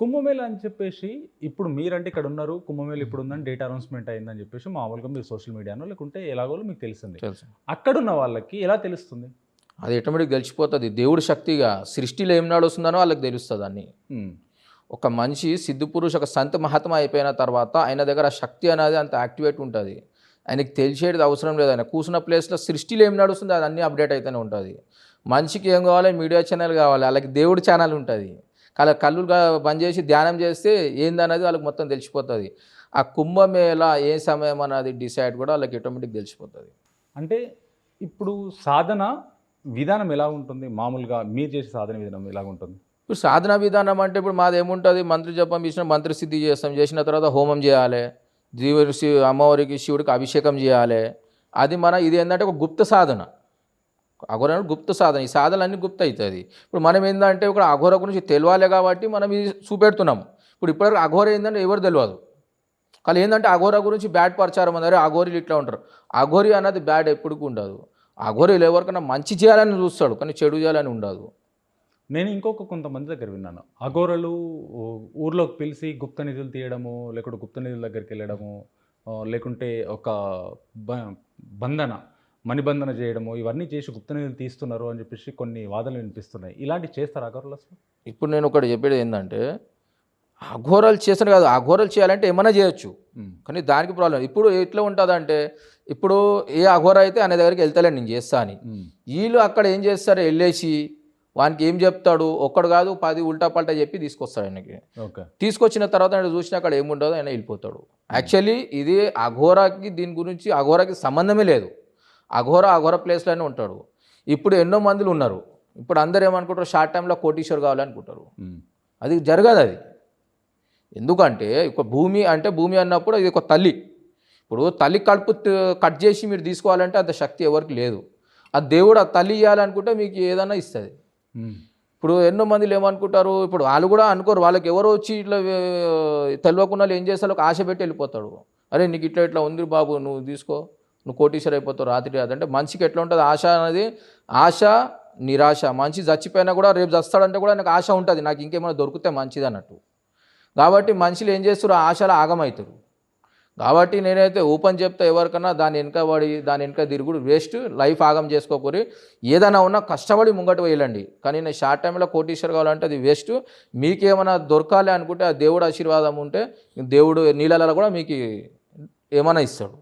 కుంభమేళా అని చెప్పేసి ఇప్పుడు మీరంటే ఇక్కడ ఉన్నారు. కుంభమేళా ఇప్పుడు ఉందని డేట్ అనౌన్స్‌మెంట్ అయిందని చెప్పేసి మామూలుగా మీరు సోషల్ మీడియానో లేకుంటే ఎలాగోలో మీకు తెలిసింది. తెలుసు. అక్కడున్న వాళ్ళకి ఎలా తెలుస్తుంది? అది ఆటోమేటిక్‌గా తెలిసిపోతది. దేవుడి శక్తిగా సృష్టిలో ఏం నడుస్తుందనో వాళ్ళకి తెలుస్తది అన్నీ. హ్మ్. ఒక మనిషి సిద్ధపురుష ఒక సంత మహాత్మ అయిపోయిన తర్వాత ఆయన దగ్గర శక్తి అనేది అంత యాక్టివేట్ ఉంటుంది. ఆయనకి తెలిసేది అవసరం లేదు. ఆయన కూర్చున్న ప్లేస్‌లో సృష్టిలో ఏం నడుస్తుందో అది అన్నీ అప్డేట్ అయితేనే ఉంటుంది. మనిషికి ఏం కావాలి? మీడియా ఛానల్ కావాలి. వాళ్ళకి దేవుడి ఛానల్ ఉంటుంది. కళ్ళు బంద్ చేసి ధ్యానం చేస్తే ఏందనేది వాళ్ళకి మొత్తం తెలిసిపోతుంది. ఆ కుంభమేళా ఏ సమయం అన్నది డిసైడ్ కూడా వాళ్ళకి ఆటోమేటిక్‌గా తెలిసిపోతుంది. అంటే ఇప్పుడు సాధన విధానం ఎలా ఉంటుంది? మామూలుగా మీరు చేసే సాధన విధానం ఎలాగుంటుంది? ఇప్పుడు సాధనా విధానం అంటే ఇప్పుడు మాదేముంటుంది? మంత్ర జపం చేసిన మంత్రసిద్ధి చేస్తాం. చేసిన తర్వాత హోమం చేయాలి. అమ్మవారికి శివుడికి అభిషేకం చేయాలి. అది ఇది ఏంటంటే ఒక గుప్త సాధన. అఘోర గుప్త సాధన. ఈ సాధనలన్నీ గుప్త అవుతుంది. ఇప్పుడు మనం ఏంటంటే ఒక అఘోర గురించి తెలియాలి కాబట్టి మనం ఇది చూపెడుతున్నాం. ఇప్పటివరకు అఘోర ఏంటంటే ఎవరు తెలియదు. కానీ ఏంటంటే అఘోర గురించి బ్యాడ్ ప్రచారం అన్నారు. అఘోరీలు ఇట్లా ఉంటారు. అఘోరి అన్నది బ్యాడ్ ఎప్పటికీ ఉండదు. అఘోరీలు ఎవరికైనా మంచి చేయాలని చూస్తాడు, కానీ చెడు చేయాలని ఉండదు. నేను కొంతమంది దగ్గర విన్నాను. అఘోరలు ఊర్లోకి పిలిచి గుప్త నిధులు తీయడము, లేకుంటే గుప్త నిధుల దగ్గరికి వెళ్ళడము, లేకుంటే ఒక బ బంధన, మణిబంధన చేయడము, ఇవన్నీ చేసి గుప్త నిధులు తీస్తున్నారు అని చెప్పేసి కొన్ని వాదనలు వినిపిస్తున్నాయి. ఇలాంటివి చేస్తారా అఘోరలు అసలు? ఇప్పుడు నేను ఒకటి చెప్పేది ఏంటంటే అఘోరాలు చేస్తాను కాదు, అఘోరాలు చేయాలంటే ఏమైనా చేయొచ్చు. కానీ దానికి ప్రాబ్లం ఇప్పుడు ఎట్లా ఉంటుందంటే ఇప్పుడు ఏ అఘోర అయితే అనే దగ్గరికి వెళ్తలేను నేను చేస్తా అని. వీళ్ళు అక్కడ ఏం చేస్తారు? వెళ్ళేసి వానికి ఏం చెప్తాడు? ఒక్కడు కాదు 10 ఉల్టా పల్టా చెప్పి తీసుకొస్తాడు ఆయనకి. తీసుకొచ్చిన తర్వాత ఆయన చూసిన అక్కడ ఏముండదు, ఆయన వెళ్ళిపోతాడు. యాక్చువల్లీ ఇది అఘోరాకి దీని గురించి అఘోరాకి సంబంధమే లేదు. అఘోర ప్లేస్లోనే ఉంటాడు. ఇప్పుడు ఎన్నో మందులు ఉన్నారు. ఇప్పుడు అందరు ఏమనుకుంటారు? షార్ట్ టైంలో కోటీశ్వర్ కావాలనుకుంటారు. అది జరగదు. అది ఎందుకంటే ఒక భూమి అంటే భూమి అన్నప్పుడు ఇది ఒక తల్లి. ఇప్పుడు తల్లి కడుపు కట్ చేసి మీరు తీసుకోవాలంటే అంత శక్తి ఎవరికి లేదు. ఆ దేవుడు ఆ తల్లి ఇవ్వాలనుకుంటే మీకు ఏదైనా ఇస్తుంది. ఇప్పుడు ఎన్నో మందిలు ఏమనుకుంటారు? ఇప్పుడు వాళ్ళు కూడా అనుకోరు. వాళ్ళకి ఎవరో వచ్చి ఇట్లా తెలియకుండా ఏం చేస్తారో ఒక ఆశ పెట్టి వెళ్ళిపోతాడు. అరే నీకు ఇట్లా ఉంది బాబు, నువ్వు తీసుకో, నువ్వు కోటీశ్వర్ అయిపోతావు రాత్రి. అదంటే మనిషికి ఎట్లా ఉంటుంది? ఆశ అనేది ఆశ నిరాశ. మనిషి చచ్చిపోయినా కూడా రేపు చస్తాడంటే కూడా నాకు ఆశ ఉంటుంది, నాకు ఇంకేమైనా దొరికితే మంచిది అన్నట్టు. కాబట్టి మనుషులు ఏం చేస్తారు? ఆశలు ఆగమవుతారు. కాబట్టి నేనైతే ఓపెన్ చెప్తా, ఎవరికన్నా దాని వెనక తిరుగుడు వేస్ట్. లైఫ్ ఆగం చేసుకోకూరి. ఏదైనా ఉన్నా కష్టపడి ముంగట వేయాలండి. కానీ నేను షార్ట్ టైంలో కోటీశ్వర్ కావాలంటే అది వేస్ట్. మీకేమైనా దొరకాలి అనుకుంటే ఆ దేవుడు ఆశీర్వాదం ఉంటే దేవుడు నీళ్ళలో కూడా మీకు ఏమైనా ఇస్తాడు.